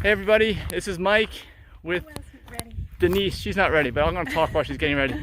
Hey everybody, this is Mike with Denise. She's not ready, but I'm going to talk while she's getting ready.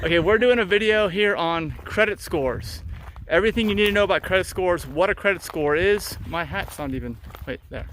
Okay, we're doing a video here on credit scores. Everything you need to know about credit scores, what a credit score is. My hat's not even, wait, there.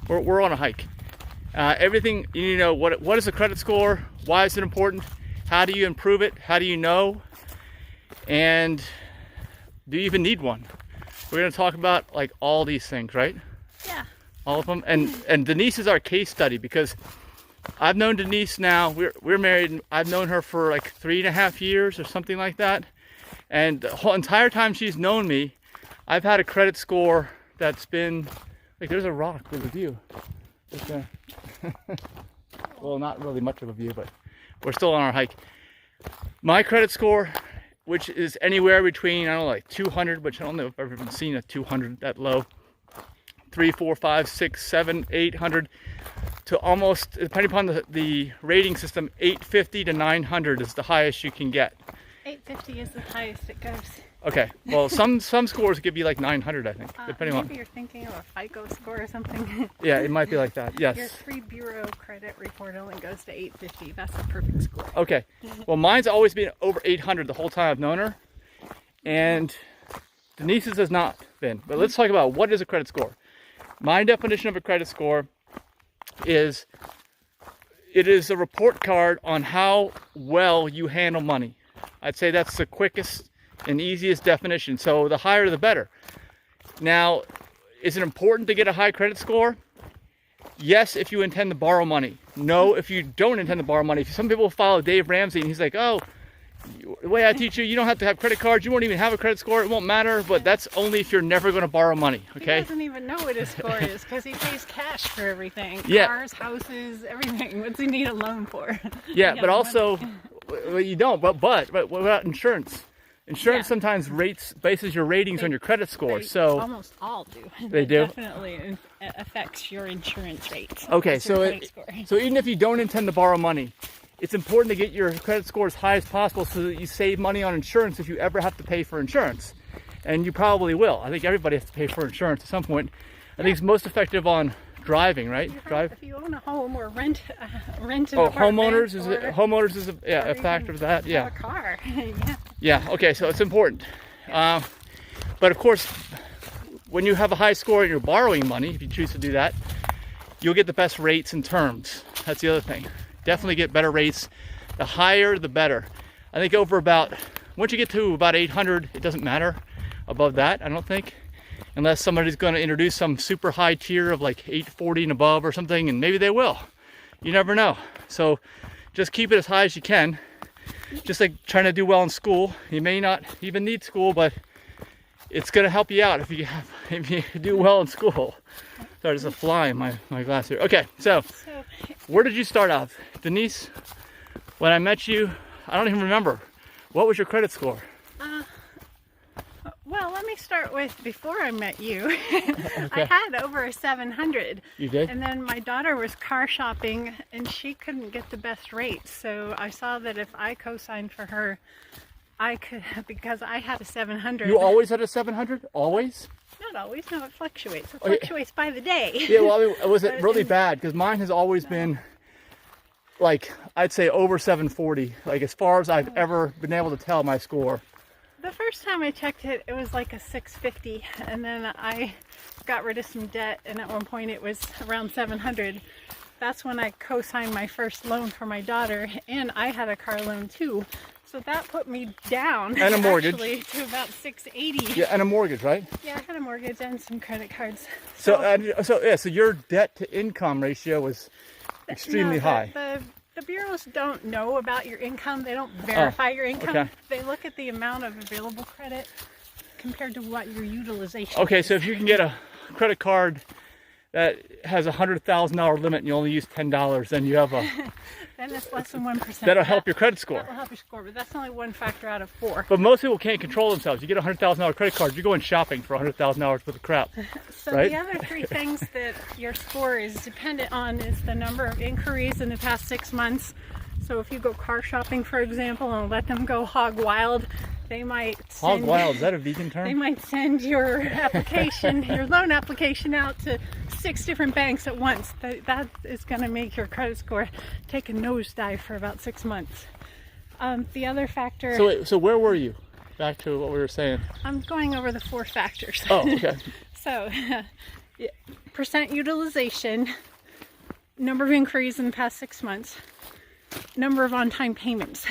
We're on a hike. Everything you need to know, what is a credit score? Why is it important? How do you improve it? How do you know? And do you even need one? We're going to talk about like all these things, right? Yeah. All of them. And Denise is our case study because I've known Denise now, we're married, I've known her for like 3.5 years or something like that. And the whole entire time she's known me, I've had a credit score that's been, like there's a rock with a view. Right there. Well, not really much of a view, but we're still on our hike. My credit score, which is anywhere between, I don't know, like 200, which I don't know if I've ever seen a 200 that low. 3, 4, 5, 6, 7, 800 to almost, depending upon the rating system, 850 to 900 is the highest you can get. 850 is the highest it goes. Okay, well some scores could be like 900, I think, depending on. Maybe you're thinking of a FICO score or something. Yeah, it might be like that, yes. Your 3 bureau credit report only goes to 850. That's a perfect score. Okay, well mine's always been over 800 the whole time I've known her, and Denise's has not been. But let's talk about what is a credit score. My definition of a credit score is it is a report card on how well you handle money. I'd say that's the quickest and easiest definition. So the higher the better. Now, is it important to get a high credit score? Yes, if you intend to borrow money. No, if you don't intend to borrow money. Some people follow Dave Ramsey and he's like, oh, the way I teach you, you don't have to have credit cards. You won't even have a credit score. It won't matter. But that's only if you're never going to borrow money. Okay. He doesn't even know what his score is because he pays cash for everything. Yeah. Cars, houses, everything. What's he need a loan for? Yeah, but also, well, you don't. But what about insurance? Insurance sometimes bases your ratings on your credit score. So almost all do. They do. Definitely affects your insurance rate. Okay, so even if you don't intend to borrow money, it's important to get your credit score as high as possible so that you save money on insurance if you ever have to pay for insurance. And you probably will. I think everybody has to pay for insurance at some point. I think it's most effective on driving, right? If you own a home or rent an apartment. Homeowners is a factor of that. Yeah. Have a car. Yeah. Okay. So it's important. But of course, when you have a high score and you're borrowing money, if you choose to do that, you'll get the best rates and terms. That's the other thing. Definitely get better rates. The higher, the better. I think once you get to about 800, it doesn't matter above that, I don't think. Unless somebody's going to introduce some super high tier of like 840 and above or something, and maybe they will. You never know. So just keep it as high as you can. Just like trying to do well in school. You may not even need school, but it's going to help you out if you do well in school. Sorry, there's a fly in my glass here. Okay, so where did you start off? Denise, when I met you, I don't even remember. What was your credit score? Well, let me start with before I met you. Okay. I had over a 700. You did? And then my daughter was car shopping and she couldn't get the best rates. So I saw that if I co-signed for her, I could, because I had a 700. You always had a 700? Always? Not always. No, it fluctuates. It fluctuates by the day. Yeah, well, I mean, was it really bad? Because mine has always been, like, I'd say over 740. Like, as far as I've ever been able to tell my score. The first time I checked it, it was like a 650. And then I got rid of some debt. And at one point, it was around 700. That's when I co-signed my first loan for my daughter. And I had a car loan, too. So that put me down, and a mortgage, actually, to about 680. Yeah, and a mortgage, right? Yeah, I had a mortgage and some credit cards. So your debt to income ratio was extremely high. The bureaus don't know about your income. They don't verify your income. Okay. They look at the amount of available credit compared to what your utilization is. Okay, so if you can get a credit card that has a $100,000 limit and you only use $10, then you have a... Then it's less than 1%. That'll help your credit score. That will help your score, but that's only one factor out of 4. But most people can't control themselves. You get a $100,000 credit card, you're going shopping for $100,000 worth of crap. So right? The other 3 things that your score is dependent on is the number of inquiries in the past 6 months. So if you go car shopping, for example, and let them go hog wild, They might Hog send, wild, is that a vegan they term? might send your application, your loan application out to 6 different banks at once. That is going to make your credit score take a nosedive for about 6 months. The other factor... So wait, so where were you? Back to what we were saying. I'm going over the 4 factors. Oh, okay. So, percent utilization, number of inquiries in the past 6 months, number of on-time payments.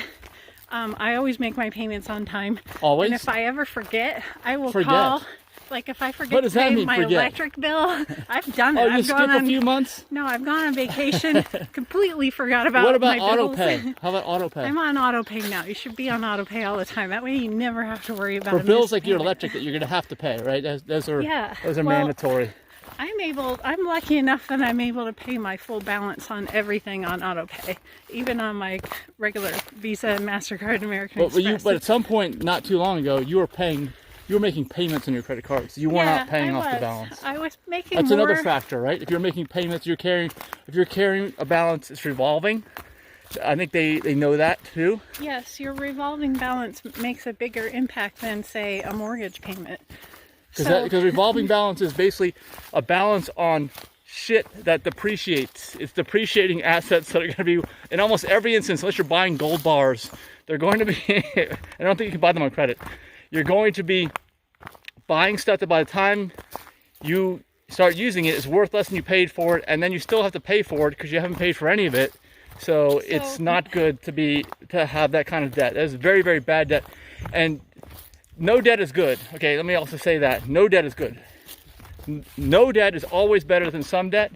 I always make my payments on time. Always? And if I ever forget, I will call. Like if I forget to pay my electric bill, I've done it. Oh, you skip a few months? No, I've gone on vacation, completely forgot about What about my auto bills. pay? How about auto pay? I'm on auto pay now. You should be on auto pay all the time. That way you never have to worry about For a bills missed like your payment. electric that you're going to have to pay, right? Those are Well, mandatory. I'm lucky enough that I'm able to pay my full balance on everything on auto pay, even on my regular Visa, MasterCard, American Express. But at some point, not too long ago, you were making payments on your credit cards. You were not paying off the balance. I was making That's more. another factor, right? If you're making payments, if you're carrying a balance, it's revolving. I think they know that too. Yes, your revolving balance makes a bigger impact than, say, a mortgage payment. Because revolving balance is basically a balance on shit that depreciates. It's depreciating assets that are going to be, in almost every instance, unless you're buying gold bars, they're going to be, I don't think you can buy them on credit. You're going to be buying stuff that by the time you start using it is worth less than you paid for it, and then you still have to pay for it because you haven't paid for any of it. So it's not good to have that kind of debt. That is very, very bad debt. And no debt is good. Okay, let me also say that. No debt is good. No debt is always better than some debt.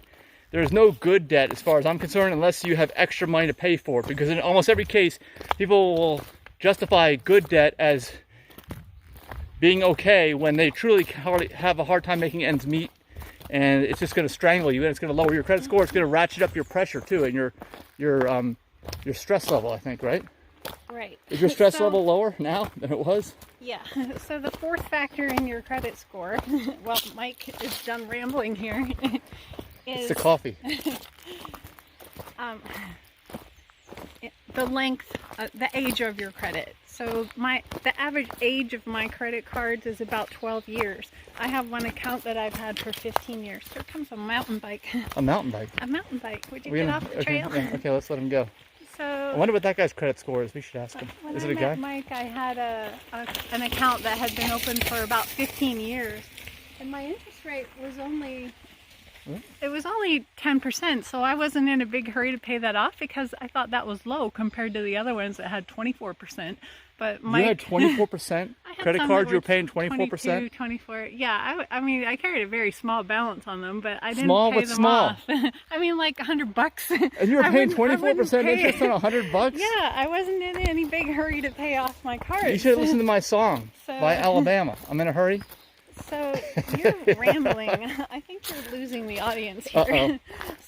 There's no good debt as far as I'm concerned unless you have extra money to pay for it. Because in almost every case, people will justify good debt as being okay when they truly have a hard time making ends meet. And it's just going to strangle you, and it's going to lower your credit score. It's going to ratchet up your pressure too, and your stress level, I think, right? Right. Is your stress level lower now than it was? Yeah. So the 4th factor in your credit score, well, Mike is done rambling here, It's the coffee. The length, the age of your credit. So the average age of my credit cards is about 12 years. I have one account that I've had for 15 years. Here comes a mountain bike. A mountain bike? A mountain bike. Would you get off the trail? Okay, let's let him go. So I wonder what that guy's credit score is. We should ask him. When Is I it a met guy? Mike, I had an account that had been open for about 15 years, and my interest rate was only 10%. So I wasn't in a big hurry to pay that off because I thought that was low compared to the other ones that had 24%. But Mike, you had 24% credit cards. You were paying 24%. 24. Yeah, I mean, I carried a very small balance on them, but I didn't Small? pay What's them small? off. I mean, like $100. And you were paying I wouldn't 24% pay- interest on $100? Yeah, I wasn't in any big hurry to pay off my cards. You should have listened to my song by Alabama. I'm in a hurry. So you're rambling. I think you're losing the audience here. Uh-oh.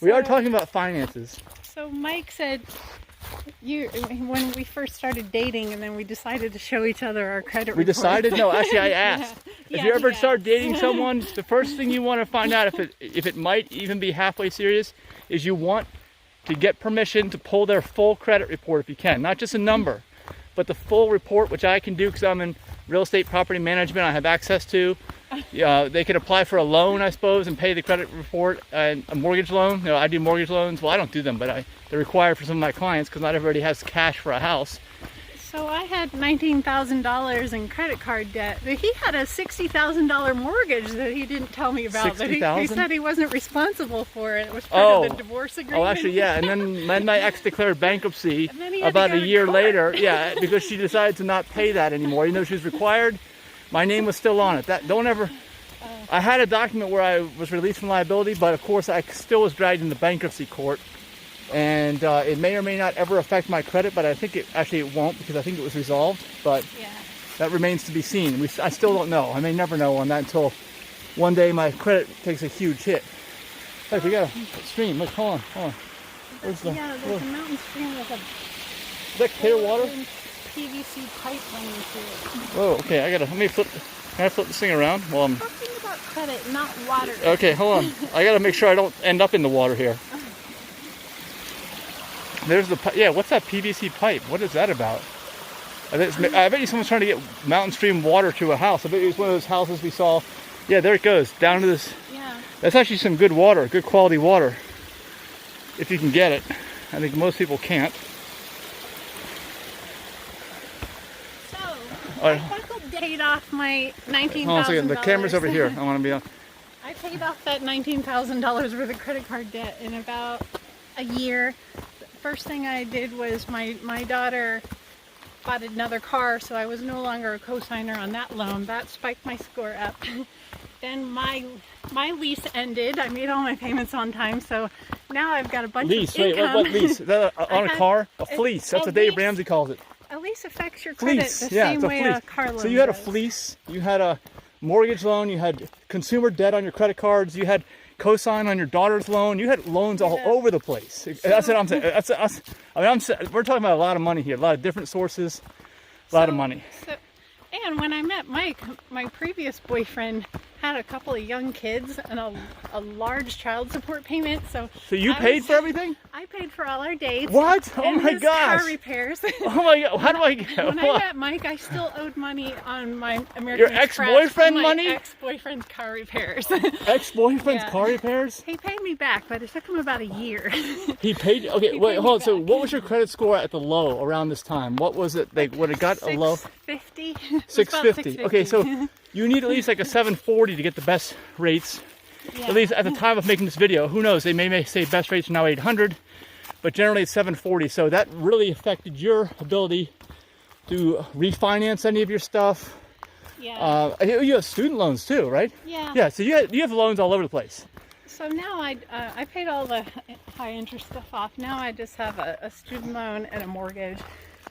We are talking about finances. So Mike said, when we first started dating and then we decided to show each other our credit We reports. decided? No, actually I asked. Yeah, If you ever he start asked. dating someone, the first thing you want to find out if it might even be halfway serious is you want to get permission to pull their full credit report if you can. Not just a number, but the full report, which I can do because I'm in real estate property management. I have access to. They can apply for a loan, I suppose, and pay the credit report and a mortgage loan. You know, I do mortgage loans. Well, I don't do them, but they're required for some of my clients because not everybody has cash for a house. So I had $19,000 in credit card debt, but he had a $60,000 mortgage that he didn't tell me about. But he said he wasn't responsible for it. It was part of the divorce agreement. Oh, actually, yeah. And then my ex declared bankruptcy about a year later. Yeah, because she decided to not pay that anymore. Even though she was required, my name was still on it. I had a document where I was released from liability, but of course I still was dragged into bankruptcy court. And it may or may not ever affect my credit, but I think it won't because I think it was resolved. But that remains to be seen. I still don't know. I may never know on that until one day my credit takes a huge hit. Hey, we got a stream. Look, hold on. There's a mountain stream with a is that clear water? PVC pipe running through it. Oh, okay. Can I flip this thing around? Well, I'm talking about credit, not water. Okay, hold on. I gotta make sure I don't end up in the water here. There's what's that PVC pipe? What is that about? I bet you someone's trying to get mountain stream water to a house. I bet it was one of those houses we saw. Yeah, there it goes, down to this. Yeah. That's actually some good water, good quality water, if you can get it. I think most people can't. So, I paid off my $19,000. Hold on a second, the camera's over here. I want to be on. I paid off that $19,000 worth of credit card debt in about a year. The first thing I did was my daughter bought another car, so I was no longer a co-signer on that loan. That spiked my score up. Then my lease ended. I made all my payments on time, so now I've got a bunch of income. Wait, what lease? Is that on a car? A fleece. That's what Dave Ramsey calls it. A lease affects your credit the same way a car loan So you had a does. fleece, you had a mortgage loan, you had consumer debt on your credit cards, you had cosign on your daughter's loan, you had loans all over the place. That's what I'm saying. We're talking about a lot of money here, a lot of different sources, a lot of money. And when I met Mike, my previous boyfriend had a couple of young kids and a large child support payment. So you paid for everything? I paid for all our dates. What? Oh and my his gosh. car repairs. Oh my God. How do I get When I met Mike, I still owed money on my American Your Express ex-boyfriend for my money? Ex-boyfriend's car repairs. Ex-boyfriend's Yeah. car repairs? He paid me back, but it took him about a year. He paid. Okay, He wait, paid hold on. me So, back. what was your credit score at the low around this time? What was it? Like when it got a low? 650. 650. Okay, so you need at least like a 740 to get the best rates. Yeah. At least at the time of making this video. Who knows? They may say best rates are now 800, but generally it's 740. So that really affected your ability to refinance any of your stuff. Yeah. You have student loans too, right? Yeah. Yeah. So you have loans all over the place. So now I paid all the high interest stuff off. Now I just have a student loan and a mortgage,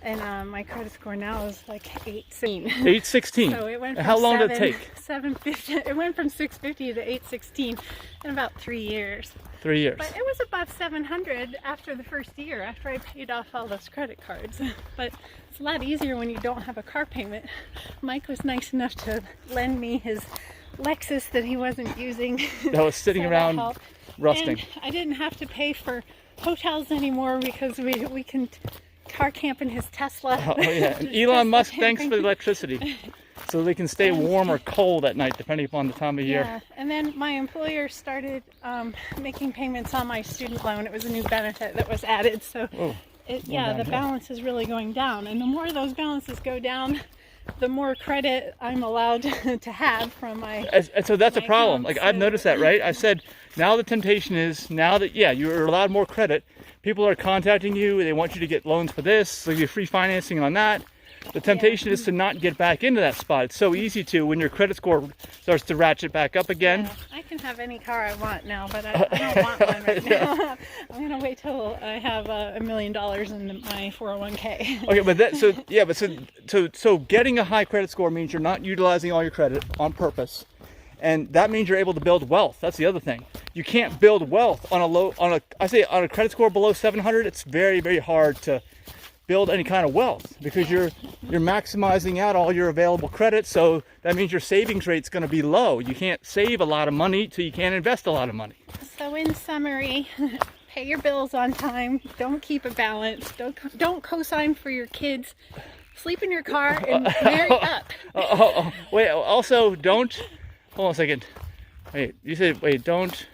and my credit score now is like 816. 816. So it went from How long did it take? 750. It went from 650 to 816 in about 3 years. 3 years. But it was above 700 after the first year, after I paid off all those credit cards. But it's a lot easier when you don't have a car payment. Mike was nice enough to lend me his Lexus that he wasn't using. That was sitting So that around helped. rusting. And I didn't have to pay for hotels anymore because we can car camp in his Tesla. Oh yeah, and Elon Tesla Musk, thanks camping. for the electricity. So they can stay warm or cold at night, depending upon the time of year. Yeah, and then my employer started making payments on my student loan. It was a new benefit that was added, so the downhill. balance is really going down. And the more those balances go down, the more credit I'm allowed to have from my. And so that's a my problem. account, Like I've so- noticed that, right? I said now the temptation is now that you're allowed more credit. People are contacting you. They want you to get loans for this, so you get free financing on that. The temptation is to not get back into that spot. It's so easy to when your credit score starts to ratchet back up again. Yeah, I can have any car I want now, but I don't want one right now. I'm gonna wait till I have $1 million in my 401k. Okay, but so getting a high credit score means you're not utilizing all your credit on purpose, and that means you're able to build wealth. That's the other thing. You can't build wealth on a credit score below 700. It's very, very hard to build any kind of wealth because you're maximizing out all your available credit. So that means your savings rate's going to be low. You can't save a lot of money, so you can't invest a lot of money. So in summary, pay your bills on time. Don't keep a balance. Don't co-sign for your kids. Sleep in your car and marry up. Wait. Also, don't. Hold on a second. Wait. You said wait. Don't.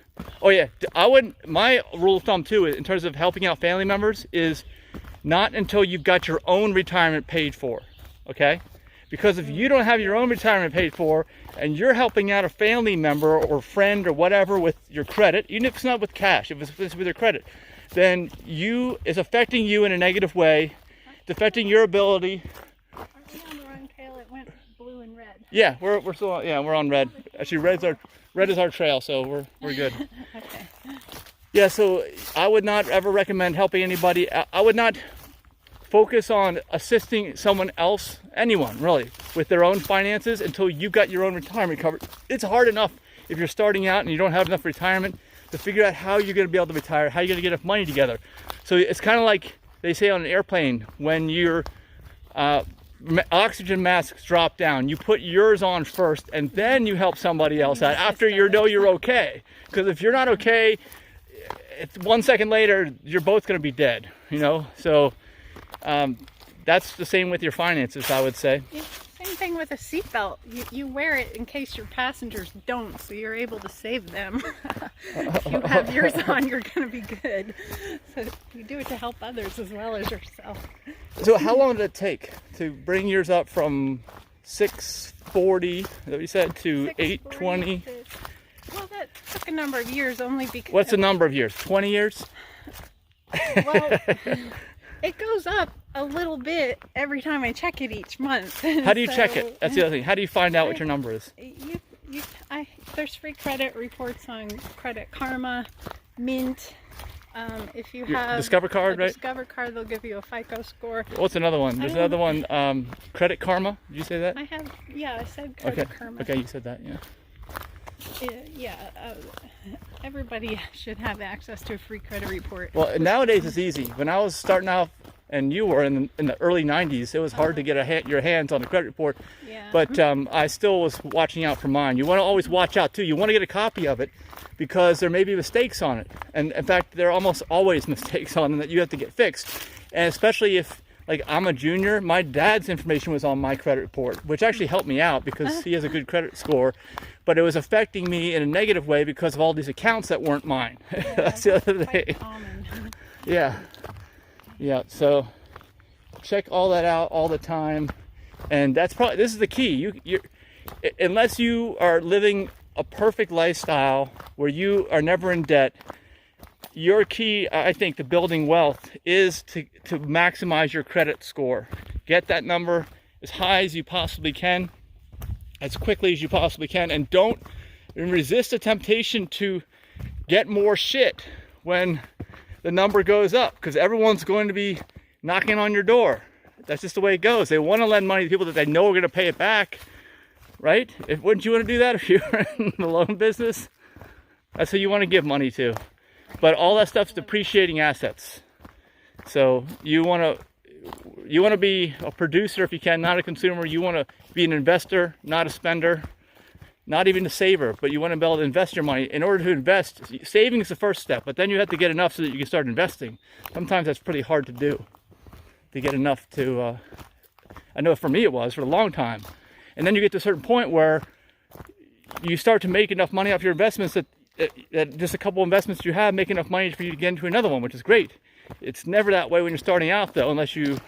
Oh yeah. I wouldn't. My rule of thumb too, in terms of helping out family members, is not until you've got your own retirement paid for. Okay. Because if you don't have your own retirement paid for and you're helping out a family member or friend or whatever with your credit, even if it's not with cash, if it's with your credit, then it's affecting you in a negative way. It's affecting your ability. Aren't we on the wrong trail? It went blue and red. Yeah, we're still we're on red. Actually, red is our trail, so we're good. Okay. Yeah, so I would not ever recommend helping anybody. I would not focus on assisting someone else, anyone really, with their own finances until you've got your own retirement covered. It's hard enough if you're starting out and you don't have enough retirement to figure out how you're going to be able to retire, how you're going to get enough money together. So it's kind of like they say on an airplane, when your oxygen masks drop down, you put yours on first and then you help somebody else out after you know you're okay. Because if you're not okay, 1 second later, you're both going to be dead, you know? So that's the same with your finances, I would say. Yeah, same thing with a seatbelt. You wear it in case your passengers don't, so you're able to save them. If you have yours on, you're going to be good. So you do it to help others as well as yourself. So how long did it take to bring yours up from 640, is that what you said, to 820? Well, that took a number of years only because... What's the number of years? 20 years? Well, it goes up a little bit every time I check it each month. How do you check it? That's the other thing. How do you find out what your number is? There's free credit reports on Credit Karma, Mint. If you have Discover card, right? Discover card, they'll give you a FICO score. What's another one? There's another one, Credit Karma. Did you say that? I said Credit Karma. Okay, you said that, yeah. Everybody should have access to a free credit report. Well, nowadays it's easy. When I was starting out, and you were in the early 90s, it was hard to get your hands on a credit report. Yeah. But I still was watching out for mine. You want to always watch out too. You want to get a copy of it because there may be mistakes on it. And in fact, there are almost always mistakes on them that you have to get fixed. And especially if, like, I'm a junior, my dad's information was on my credit report, which actually helped me out because he has a good credit score. But it was affecting me in a negative way because of all these accounts that weren't mine. Yeah, that's the other thing. Yeah. Yeah, so check all that out all the time. And this is the key. Unless you are living a perfect lifestyle where you are never in debt, your key, I think, to building wealth is to maximize your credit score. Get that number as high as you possibly can, as quickly as you possibly can, and don't resist the temptation to get more shit when the number goes up, because everyone's going to be knocking on your door. That's just the way it goes. They want to lend money to people that they know are going to pay it back, right? Wouldn't you want to do that if you were in the loan business? That's who you want to give money to. But all that stuff's depreciating assets. So you want to be a producer if you can, not a consumer. You want to be an investor, not a spender, not even a saver, but you want to be able to invest your money. In order to invest, saving is the first step, but then you have to get enough so that you can start investing. Sometimes that's pretty hard to do, to get enough to, I know for me it was for a long time. And then you get to a certain point where you start to make enough money off your investments that just a couple investments you have make enough money for you to get into another one, which is great. It's never that way when you're starting out, though, unless you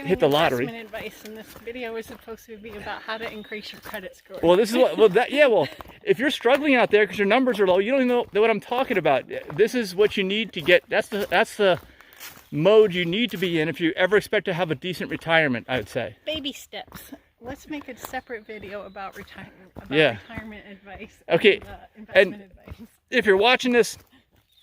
hit the lottery. Investment advice, and this video is supposed to be about how to increase your credit score. Well, this is well, if you're struggling out there because your numbers are low, you don't even know what I'm talking about. This is what you need to get. That's the mode you need to be in if you ever expect to have a decent retirement, I would say. Baby steps. Let's make a separate video about retirement advice. Okay. Investment advice. If you're watching this,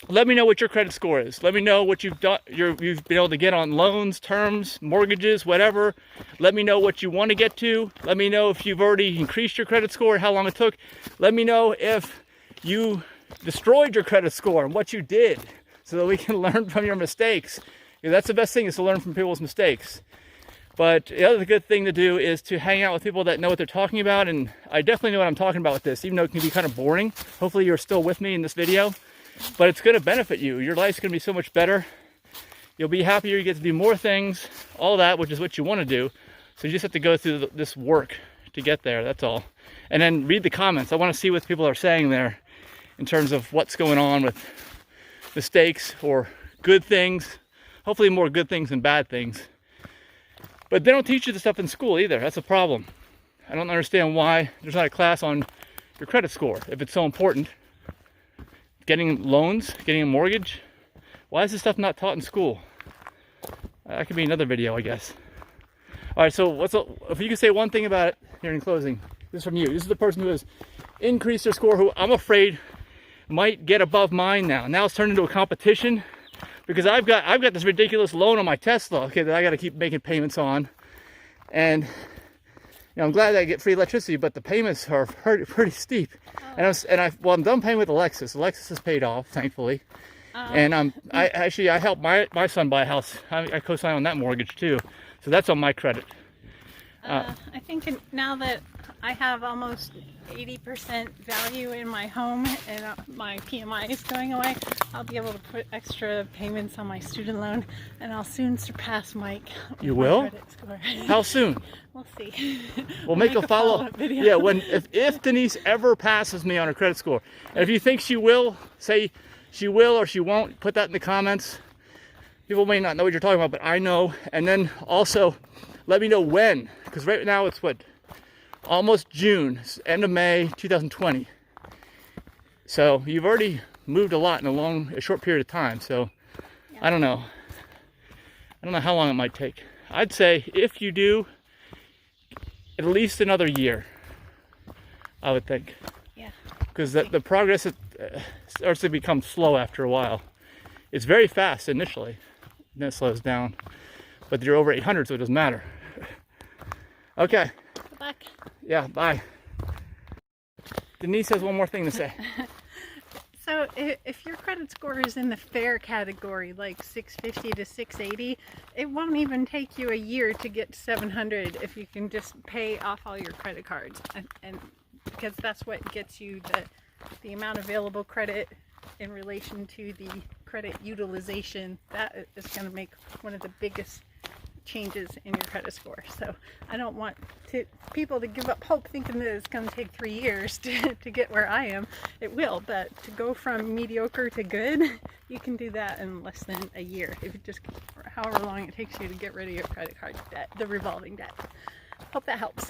let me know what your credit score is. Let me know what you've done. You've been able to get on loans, terms, mortgages, whatever. Let me know what you want to get to. Let me know if you've already increased your credit score and how long it took. Let me know if you destroyed your credit score and what you did, so that we can learn from your mistakes. That's the best thing, is to learn from people's mistakes. But the other good thing to do is to hang out with people that know what they're talking about. And I definitely know what I'm talking about with this, even though it can be kind of boring. Hopefully you're still with me in this video. But it's going to benefit you. Your life's going to be so much better. You'll be happier. You get to do more things. All that, which is what you want to do. So you just have to go through this work to get there. That's all. And then read the comments. I want to see what people are saying there in terms of what's going on with mistakes or good things. Hopefully more good things than bad things. But they don't teach you this stuff in school either. That's a problem. I don't understand why there's not a class on your credit score if it's so important. Getting loans, getting a mortgage. Why is this stuff not taught in school? That could be another video, I guess. All right, so if you could say one thing about it here in closing, this is from you. This is the person who has increased their score, who I'm afraid might get above mine now. Now it's turned into a competition. Because I've got this ridiculous loan on my Tesla, okay, that I got to keep making payments on, and I'm glad that I get free electricity, but the payments are pretty steep. Oh. And I'm done paying with Alexis. Alexis is paid off, thankfully, and I helped my son buy a house. I co-sign on that mortgage too, so that's on my credit. I think now that I have almost 80% value in my home and my PMI is going away, I'll be able to put extra payments on my student loan, and I'll soon surpass Mike. You will? Credit score. How soon? We'll see. We'll make a follow-up video. Yeah, if Denise ever passes me on her credit score, and if you think she will, say she will or she won't, put that in the comments. People may not know what you're talking about, but I know. And then also, let me know when, because right now it's what? Almost June, end of May 2020. So you've already moved a lot in a short period of time. So Yeah. I don't know. I don't know how long it might take. I'd say if you do, at least another year, I would think. Yeah. Because the progress starts to become slow after a while. It's very fast initially, and then it slows down. But you're over 800, so it doesn't matter. Okay. Good luck. Yeah, bye. Denise has one more thing to say. So if your credit score is in the fair category, like 650 to 680, it won't even take you a year to get to 700 if you can just pay off all your credit cards, and because that's what gets you the amount of available credit in relation to the credit utilization. That is going to make one of the biggest changes in your credit score. So I don't want people to give up hope thinking that it's going to take 3 years to get where I am. It will, but to go from mediocre to good, you can do that in less than a year, if it just however long it takes you to get rid of your credit card debt, the revolving debt. Hope that helps.